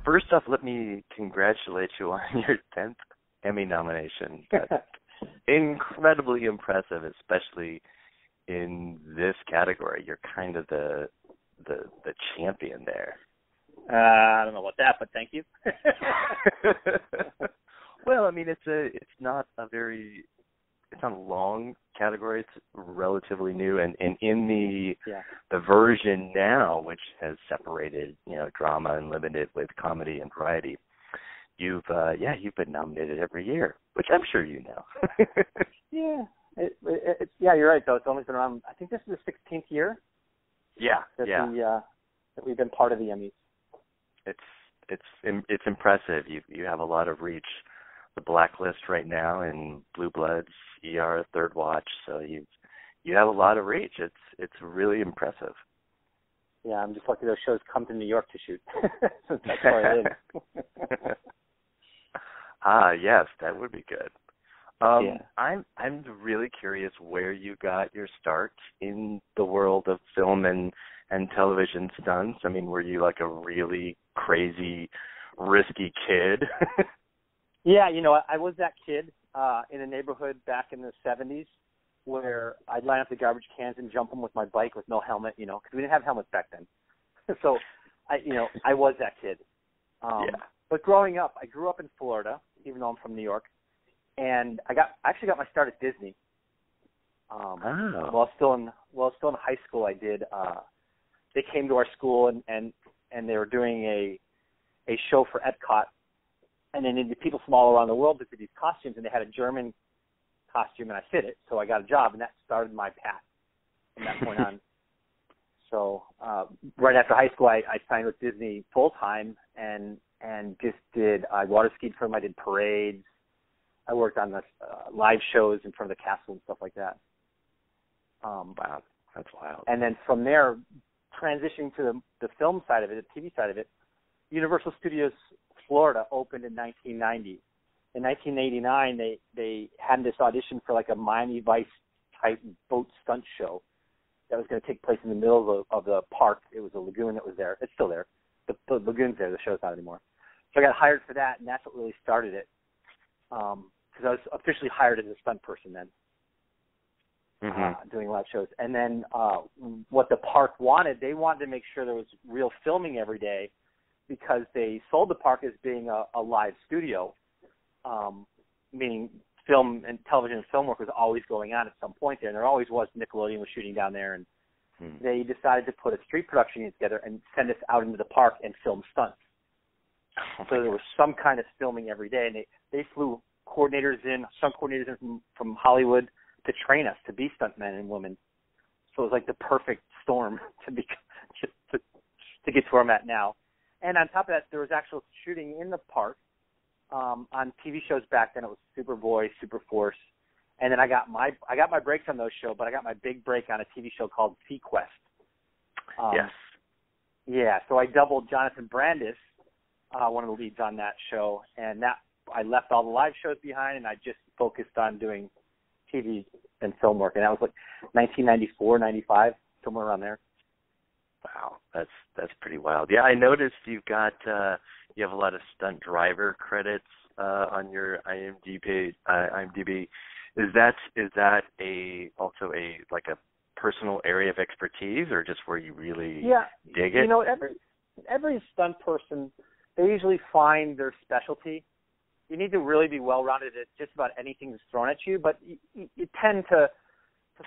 first off, let me congratulate you on your 10th Emmy nomination. That's incredibly impressive, especially in this category. You're kind of the champion there. I don't know about that, but thank you. Well, I mean, it's not a long category. It's relatively new, and in the version now, which has separated drama and limited with comedy and variety, you've been nominated every year, which I'm sure you know. Yeah, you're right though. It's only been around. I think this is the 16th year. That we've been part of the Emmys. It's impressive. You have a lot of reach. The Blacklist right now, and Blue Bloods, ER, Third Watch. So you have a lot of reach. It's really impressive. Yeah, I'm just lucky those shows come to New York to shoot. That's where I live. Yes, that would be good. I'm really curious where you got your start in the world of film and television stunts. I mean, were you like a really crazy, risky kid? Yeah, I was that kid in a neighborhood back in the 70s where I'd line up the garbage cans and jump them with my bike with no helmet, because we didn't have helmets back then. So, I was that kid. But growing up, I grew up in Florida, even though I'm from New York, and I actually got my start at Disney. While still in high school, I did. They came to our school and they were doing a show for Epcot. And they needed people from all around the world to do these costumes, and they had a German costume, and I fit it, so I got a job, and that started my path from that point on. So right after high school, I signed with Disney full-time and just I water skied for them. I did parades. I worked on the live shows in front of the castle and stuff like that. Wow, that's wild. And then from there, transitioning to the film side of it, the TV side of it, Universal Studios Florida opened in 1990. In 1989, they had this audition for like a Miami Vice type boat stunt show that was going to take place in the middle of the park. It was a lagoon that was there. It's still there. The lagoon's there. The show's not anymore. So I got hired for that, and that's what really started it. Because I was officially hired as a stunt person then, doing live shows. And then what the park wanted, they wanted to make sure there was real filming every day, because they sold the park as being a live studio, meaning film and television and film work was always going on at some point there. And there always was. Nickelodeon was shooting down there. And they decided to put a street production unit together and send us out into the park and film stunts. So there was some kind of filming every day. And they flew stunt coordinators in from Hollywood to train us to be stuntmen and women. So it was like the perfect storm to get to where I'm at now. And on top of that, there was actual shooting in the park on TV shows back then. It was Superboy, Superforce, and then I got my breaks on those shows, but I got my big break on a TV show called SeaQuest. Yes. Yeah, so I doubled Jonathan Brandis, one of the leads on that show, and that I left all the live shows behind, and I just focused on doing TV and film work, and that was like 1994, 95, somewhere around there. Wow, that's pretty wild. Yeah, I noticed you have a lot of stunt driver credits on your IMDb. Is that also a personal area of expertise, or just where you really dig it? Every stunt person, they usually find their specialty. You need to really be well-rounded at just about anything that's thrown at you, but you tend to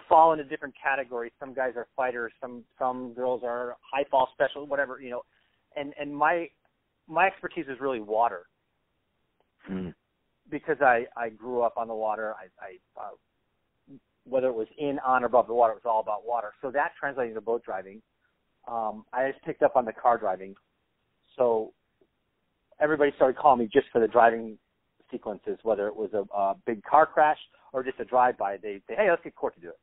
fall into different categories. Some guys are fighters, some girls are high fall special, whatever, and my expertise is really water. Because I grew up on the water. I whether it was in, on, or above the water, it was all about water. So that translated to boat driving. I just picked up on the car driving. So everybody started calling me just for the driving sequences, whether it was a big car crash or just a drive-by. They say, hey, let's get Cort to do it.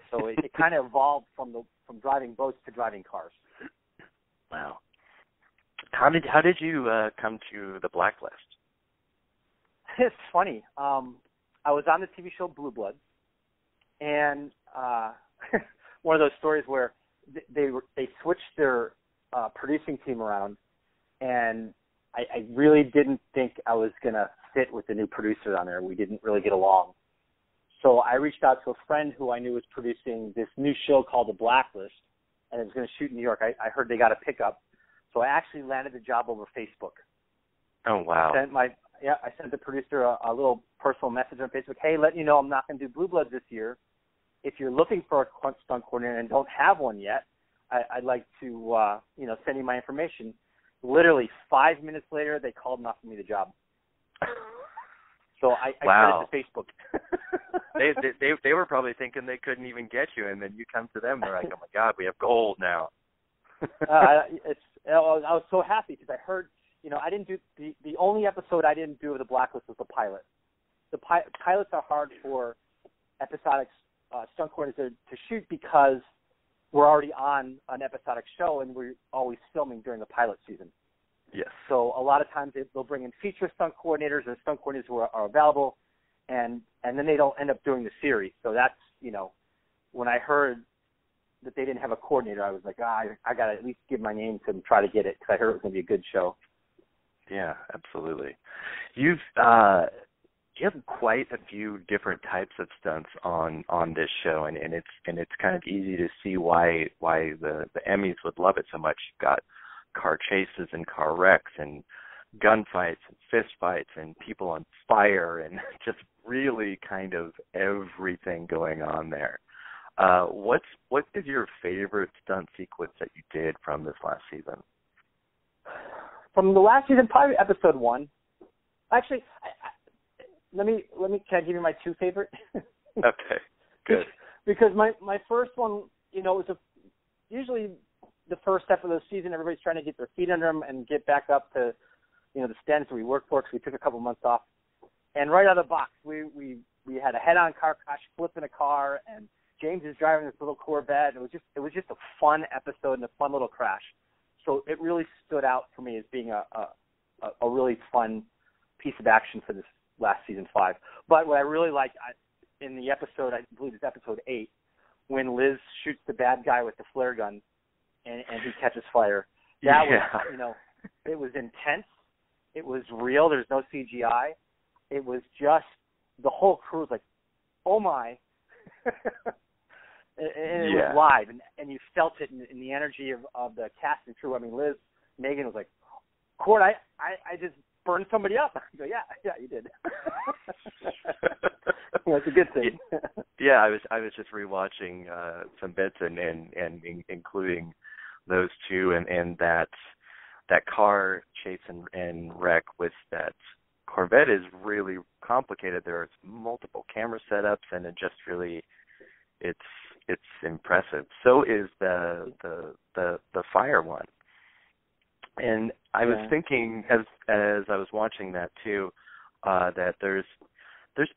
So it kind of evolved from driving boats to driving cars. Wow. How did you come to the Blacklist? It's funny. I was on the TV show Blue Bloods, and one of those stories where they switched their producing team around, and I really didn't think I was going to fit with the new producer on there. We didn't really get along. So I reached out to a friend who I knew was producing this new show called The Blacklist, and it was going to shoot in New York. I heard they got a pickup. So I actually landed the job over Facebook. Oh, wow. I sent the producer a little personal message on Facebook. Hey, letting you know I'm not going to do Blue Bloods this year. If you're looking for a stunt coordinator and don't have one yet, I'd like to, send you my information. Literally 5 minutes later, they called and offered me the job. So I wow. sent it to Facebook. they were probably thinking they couldn't even get you, and then you come to them. They're like, oh my God, we have gold now. I was so happy because I heard, I didn't do the only episode I didn't do of The Blacklist was the pilot. The pilots are hard for episodic stunt coordinators to shoot because we're already on an episodic show and we're always filming during the pilot season. Yes. So a lot of times they'll bring in feature stunt coordinators or stunt coordinators who are available, and then they don't end up doing the series. So that's, when I heard that they didn't have a coordinator, I was like, I got to at least give my name to try to get it because I heard it was going to be a good show. Yeah, absolutely. You have quite a few different types of stunts on this show, and it's kind of easy to see why the Emmys would love it so much. You've got car chases and car wrecks and gunfights and fist fights and people on fire and just really kind of everything going on there. What is your favorite stunt sequence that you did from this last season? From the last season, probably episode 1. Actually, let me can I give you my 2 favorite? Okay, good. Because my first one, was usually the first step of the season. Everybody's trying to get their feet under them and get back up to, the standards that we worked for. Because we took a couple months off, and right out of the box, we had a head-on car crash, flipping a car, and James is driving this little Corvette. And it was just a fun episode and a fun little crash. So it really stood out for me as being a really fun piece of action for this last season 5. But what I really liked in the episode, I believe it's episode 8, when Liz shoots the bad guy with the flare gun and he catches fire. That was, it was intense. It was real. There's no CGI. It was just, the whole crew was like, oh my. And it was live, and you felt it in the energy of the cast and crew. I mean, Megan was like, Cort, I just burned somebody up. I go, yeah, you did. Well, it's a good thing. Yeah, I was just rewatching some bits and including those two and that car chase and wreck with that Corvette is really complicated. There's multiple camera setups, and it just really it's impressive. So is the fire one. And I was thinking as I was watching that too, that there's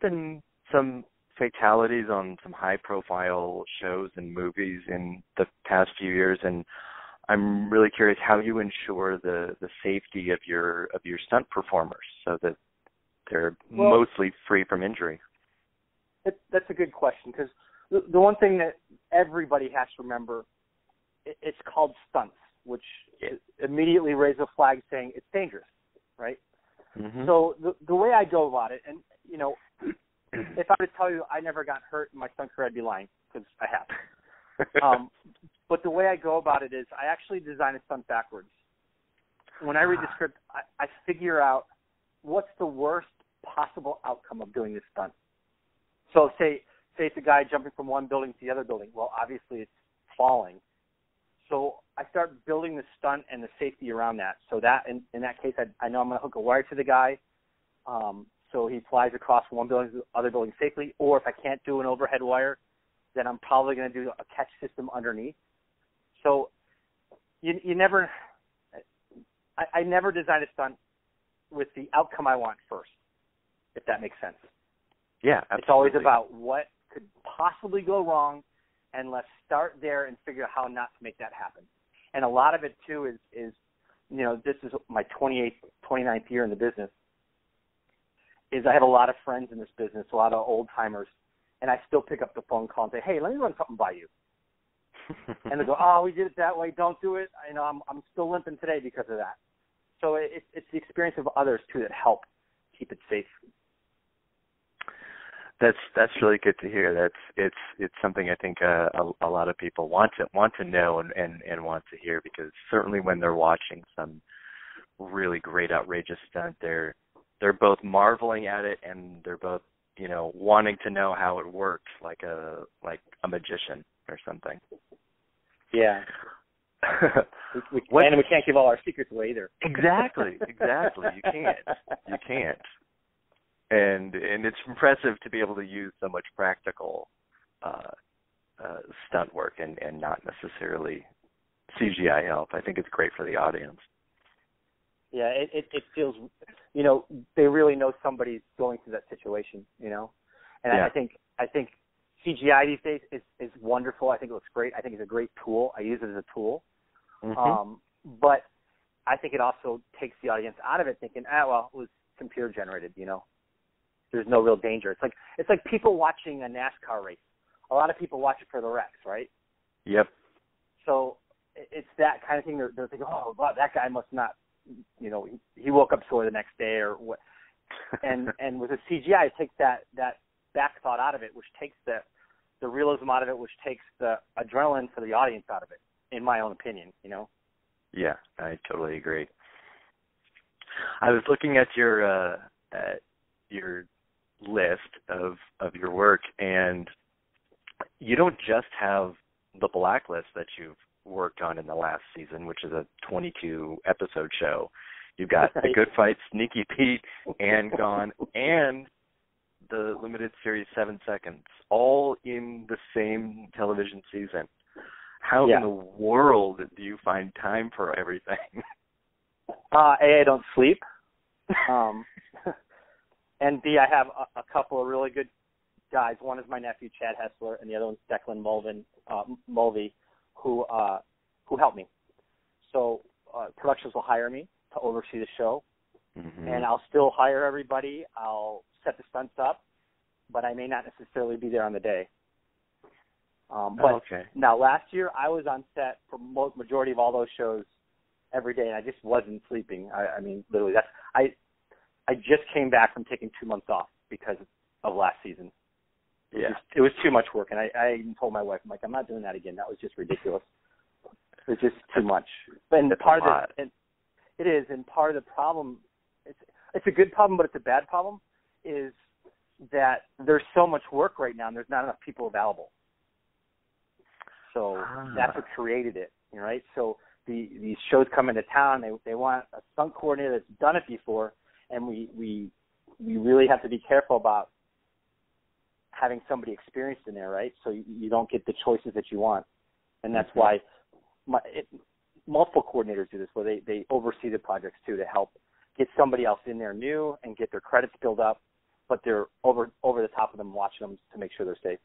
been some fatalities on some high profile shows and movies in the past few years, and I'm really curious how you ensure the safety of your stunt performers so that they're mostly free from injury. That's a good question, because the one thing that everybody has to remember, it's called stunts, which immediately raises a flag saying it's dangerous, right? Mm-hmm. So the way I go about it, and, if I were to tell you I never got hurt in my stunt career, I'd be lying, because I have. But the way I go about it is I actually design a stunt backwards. When I read the script, I figure out what's the worst possible outcome of doing this stunt. So say it's a guy jumping from one building to the other building. Well, obviously it's falling. So I start building the stunt and the safety around that. So that in that case, I know I'm going to hook a wire to the guy, so he flies across one building to the other building safely. Or if I can't do an overhead wire, then I'm probably going to do a catch system underneath. So you never, I never design a stunt with the outcome I want first, if that makes sense. Yeah, absolutely. It's always about what could possibly go wrong, and let's start there and figure out how not to make that happen. And a lot of it, too, is this is my 29th year in the business, is I have a lot of friends in this business, a lot of old-timers, and I still pick up the phone call and say, hey, let me run something by you. And they go, oh, we did it that way, don't do it. I'm still limping today because of that. So it's the experience of others too that help keep it safe. That's really good to hear. It's something I think a lot of people want to know and want to hear, because certainly when they're watching some really great outrageous stunt, they're both marveling at it and they're both, you know, wanting to know how it works, like a magician or something. Yeah. we can't give all our secrets away either. Exactly. You can't. And it's impressive to be able to use so much practical stunt work and not necessarily CGI help. I think it's great for the audience. Yeah, it feels, you know, they really know somebody's going through that situation, you know. And yeah. I think CGI these days is wonderful. I think it looks great. I think it's a great tool. I use it as a tool. Mm-hmm. But I think it also takes the audience out of it thinking, well, it was computer generated, you know. There's no real danger. It's like people watching a NASCAR race. A lot of people watch it for the wrecks, right? Yep. So it's that kind of thing. They're thinking, oh, wow, that guy must not, you know, he woke up sore the next day or what. And with a CGI, it takes that back thought out of it, which takes the realism out of it, which takes the adrenaline for the audience out of it, in my own opinion, you know? Yeah, I totally agree. I was looking at your list of your work, and you don't just have the Blacklist that you've worked on in the last season, which is a 22 episode show. You've got The Good Fight, Sneaky Pete, and Gone, and the limited series 7 Seconds, all in the same television season. How in the world do you find time for everything? A, I don't sleep. And B, I have a couple of really good guys. One is my nephew, Chad Hessler, and the other one's Declan Mulvey, who help me. So productions will hire me to oversee the show, and I'll still hire everybody. I'll set the stunts up, but I may not necessarily be there on the day. Now, last year I was on set for majority of all those shows every day, and I just wasn't sleeping. I mean, literally, I just came back from taking 2 months off because of last season. It was too much work, and I even told my wife, I'm like, I'm not doing that again. That was just ridiculous. It was just too much. And part of it, and it is, and part of the problem, it's a good problem, but it's a bad problem, is that there's so much work right now, and there's not enough people available. So that's what created it, right? So these shows come into town, they want a stunt coordinator that's done it before, and we really have to be careful about having somebody experienced in there, right? So you don't get the choices that you want. And that's why multiple coordinators do this, where they oversee the projects too, to help get somebody else in there new and get their credits built up, but they're over the top of them, watching them to make sure they're safe.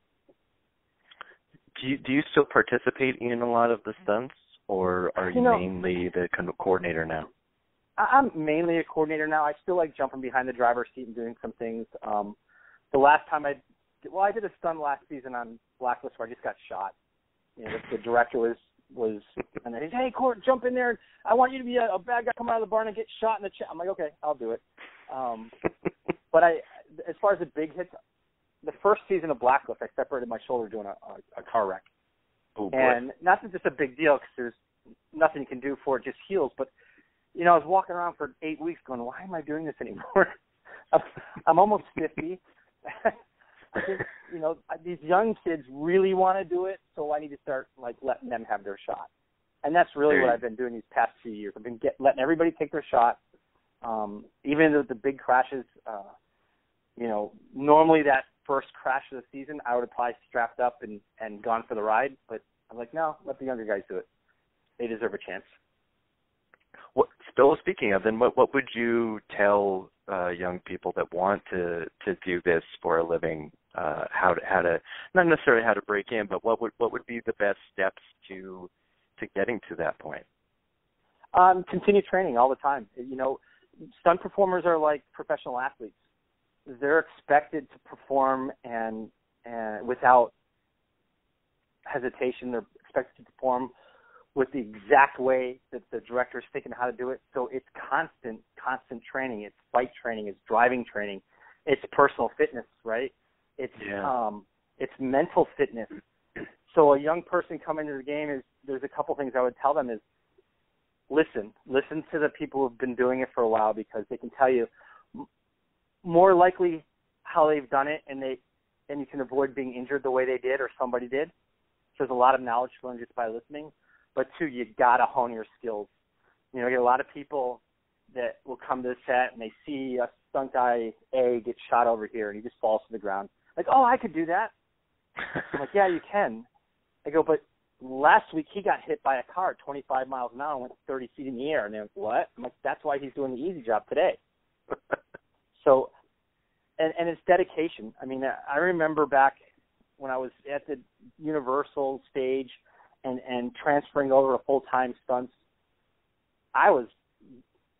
Do you still participate in a lot of the stunts, or are you mainly the kind of coordinator now? I'm mainly a coordinator now. I still like jumping behind the driver's seat and doing some things. The last time I did a stunt last season on Blacklist where I just got shot. You know, the director was and then he said, "Hey, Cort, jump in there. I want you to be a bad guy, come out of the barn and get shot in the chest." I'm like, "Okay, I'll do it." But as far as the big hits, the first season of Blacklist, I separated my shoulder doing a car wreck. Oh, boy. And not that it's a big deal because there's nothing you can do for it, just heals. But, you know, I was walking around for 8 weeks going, why am I doing this anymore? I'm almost 50. I think, you know, these young kids really want to do it, so I need to start, like, letting them have their shot. And that's really what I've been doing these past few years. I've been letting everybody take their shot. Even the big crashes, you know, normally that first crash of the season, I would have probably strapped up and gone for the ride. But I'm like, no, let the younger guys do it. They deserve a chance. Still speaking of, then what would you tell young people that want to do this for a living? How to not necessarily how to break in, but what would be the best steps to getting to that point? Continue training all the time. You know, stunt performers are like professional athletes. They're expected to perform and without hesitation. They're expected to perform with the exact way that the director's thinking how to do it. So it's constant training. It's fight training. It's driving training. It's personal fitness, right? It's mental fitness. So a young person coming into the game there's a couple things I would tell them is listen to the people who've been doing it for a while, because they can tell you more likely how they've done it, and you can avoid being injured the way they did or somebody did. So there's a lot of knowledge to learn just by listening. But two, you gotta hone your skills. You get a lot of people that will come to the set and they see a stunt guy A get shot over here and he just falls to the ground. Like, oh, I could do that. I'm like, yeah, you can. I go, but last week he got hit by a car at 25 miles an hour and went 30 feet in the air. And they're like, what? I'm like, that's why he's doing the easy job today. So, and it's dedication. I mean, I remember back when I was at the Universal stage and transferring over to full-time stunts, I was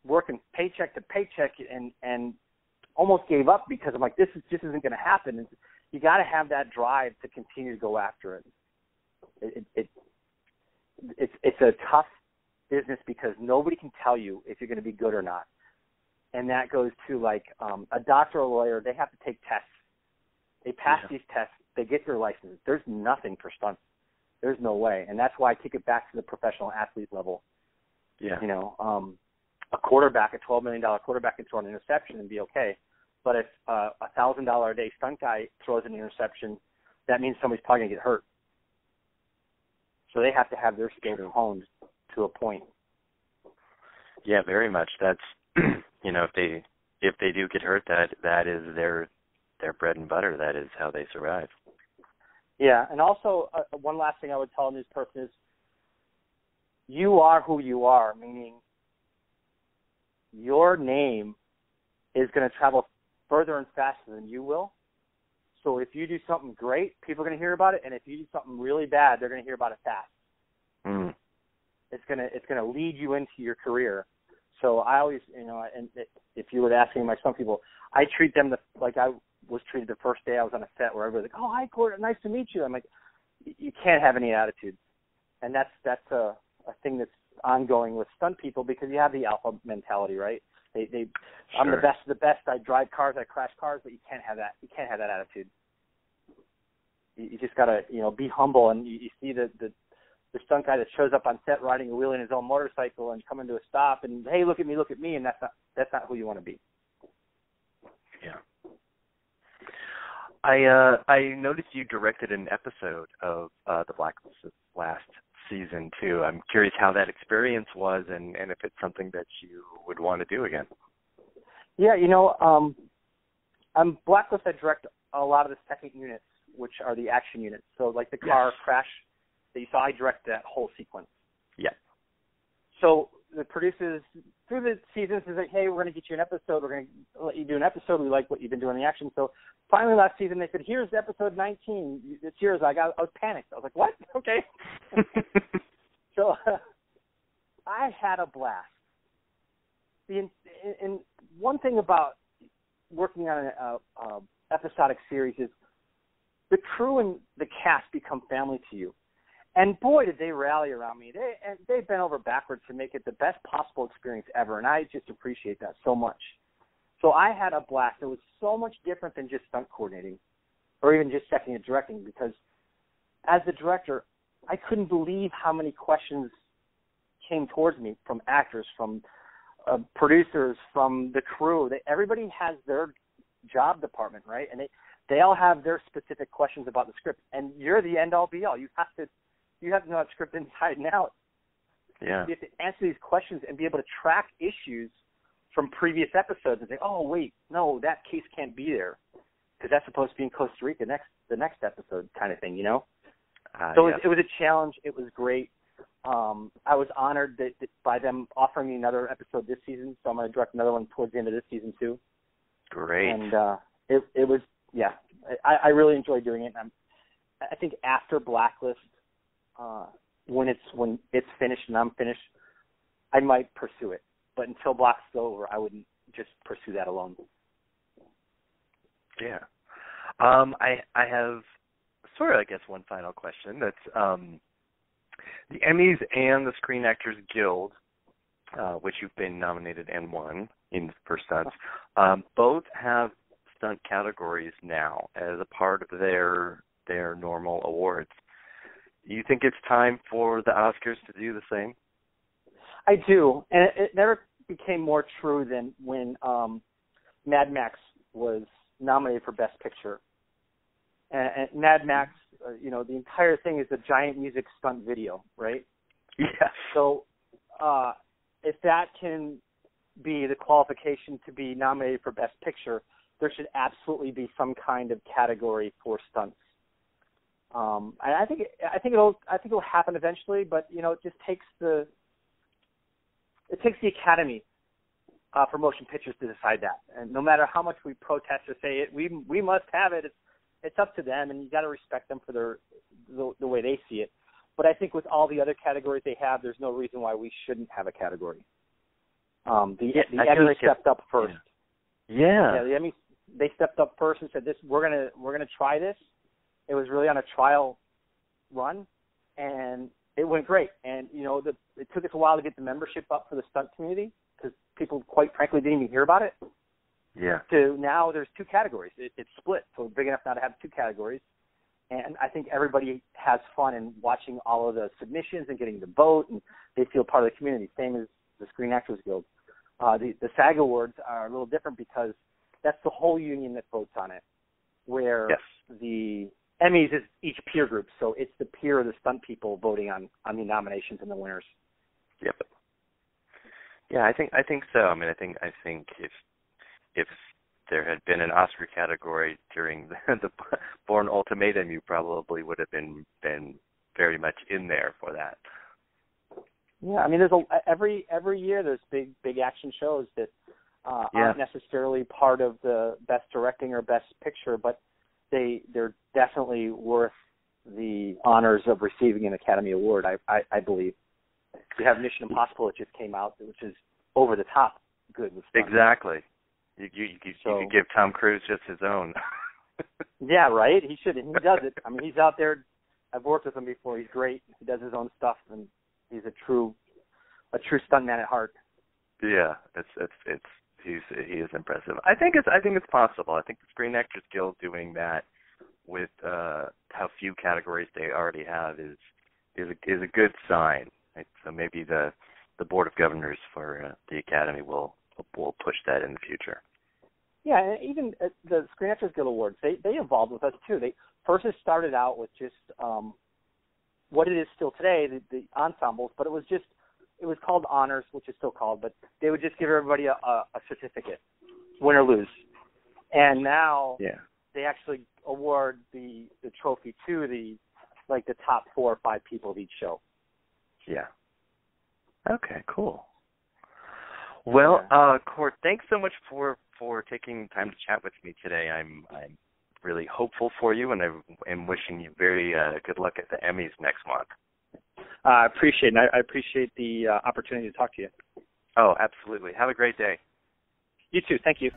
working paycheck to paycheck and almost gave up because I'm like, this just isn't going to happen. And you got to have that drive to continue to go after it. It's a tough business because nobody can tell you if you're going to be good or not. And that goes to like a doctor or a lawyer. They have to take tests. They pass these tests. They get their license. There's nothing for stunts. There's no way. And that's why I take it back to the professional athlete level. Yeah. A quarterback, a $12 million quarterback can throw an interception and be okay. But if a $1,000 a day stunt guy throws an interception, that means somebody's probably going to get hurt. So they have to have their skills honed to a point. Yeah, very much. That's if they do get hurt, that is their bread and butter. That is how they survive. Yeah, and also one last thing I would tell a news person is you are who you are, meaning your name is going to travel further and faster than you will. So if you do something great, people are going to hear about it, and if you do something really bad, they're going to hear about it fast. Mm. It's going to lead you into your career. So I always, and if you would ask me, some people, I treat them like I was treated the first day I was on a set, where everybody's like, "Oh, hi, Cort, nice to meet you." I'm like, you can't have any attitude, and that's a thing that's ongoing with stunt people because you have the alpha mentality, right? I'm the best of the best. I drive cars, I crash cars, but you can't have that. You can't have that attitude. You just gotta, be humble, and you see the stunt guy that shows up on set riding a wheel in his own motorcycle and coming to a stop, and hey, look at me, and that's not who you want to be. Yeah. I noticed you directed an episode of the Blacklist last season too. I'm curious how that experience was, and if it's something that you would want to do again. Yeah, on Blacklist I direct a lot of the second units, which are the action units. So like the car crash that you saw, I direct that whole sequence. Yeah. So the producers through the seasons is like, hey, we're going to get you an episode. We're going to let you do an episode. We like what you've been doing in the action. So finally last season they said, here's episode 19. It's yours. I was panicked. I was like, what? Okay. So I had a blast. And one thing about working on an episodic series is the crew and the cast become family to you. And boy, did they rally around me. They bent over backwards to make it the best possible experience ever, and I just appreciate that so much. So I had a blast. It was so much different than just stunt coordinating or even just second and directing, because as the director, I couldn't believe how many questions came towards me from actors, from producers, from the crew. Everybody has their job department, right? And they all have their specific questions about the script, and you're the end-all, be-all. You have to know that script inside and out. Yeah. You have to answer these questions and be able to track issues from previous episodes and say, oh, wait, no, that case can't be there because that's supposed to be in Costa Rica the next episode kind of thing, So it was a challenge. It was great. I was honored that by them offering me another episode this season, so I'm going to direct another one towards the end of this season too. Great. And it was, I really enjoyed doing it. And I think after Blacklist, when it's finished and I'm finished, I might pursue it. But until Blacklist is over, I wouldn't just pursue that alone. Yeah. I have sort of, I guess, one final question. That's the Emmys and the Screen Actors Guild, which you've been nominated and won for stunts, both have stunt categories now as a part of their normal awards. You think it's time for the Oscars to do the same? I do, and it never became more true than when Mad Max was nominated for Best Picture. And Mad Max, the entire thing is a giant music stunt video, right? Yeah. So if that can be the qualification to be nominated for Best Picture, there should absolutely be some kind of category for stunts. I think it'll happen eventually, but it just takes the Academy for motion pictures to decide that. And no matter how much we protest or say it, we must have it. It's up to them, and you got to respect them for the way they see it. But I think with all the other categories they have, there's no reason why we shouldn't have a category. The Emmy stepped up first. Yeah. The Emmy, they stepped up first and said, we're gonna try this. It was really on a trial run, and it went great. And it took us a while to get the membership up for the stunt community because people, quite frankly, didn't even hear about it. Yeah. To now, there's two categories. It's split, so it's big enough now to have two categories. And I think everybody has fun in watching all of the submissions and getting to vote, and they feel part of the community, same as the Screen Actors Guild. The SAG Awards are a little different because that's the whole union that votes on it, where the Emmys is each peer group, so it's the peer of the stunt people voting on the nominations and the winners. Yep. Yeah, I think so. I mean, I think if there had been an Oscar category during the Bourne Ultimatum, you probably would have been very much in there for that. Yeah, I mean, there's every year there's big action shows that aren't necessarily part of the Best Directing or Best Picture, but they're definitely worth the honors of receiving an Academy Award. I believe. You have Mission Impossible that just came out, which is over the top good with stunts. Exactly. You could give Tom Cruise just his own. Yeah, right. He should. And he does it. I mean, he's out there. I've worked with him before. He's great. He does his own stuff, and he's a true stuntman at heart. Yeah, he is impressive. I think it's possible. I think the Screen Actors Guild doing that with how few categories they already have is a good sign. Right? So maybe the Board of Governors for the Academy will push that in the future. Yeah, and even the Screen Actors Guild Awards, they evolved with us too. They first it started out with just what it is still today, the ensembles, but it was called honors, which is still called, but they would just give everybody a certificate, win or lose. And now they actually award the trophy to the top 4 or 5 people of each show. Yeah. Okay, cool. Well, Cort, thanks so much for taking time to chat with me today. I'm really hopeful for you, and I'm wishing you very good luck at the Emmys next month. I appreciate it. I appreciate the opportunity to talk to you. Oh, absolutely. Have a great day. You too. Thank you.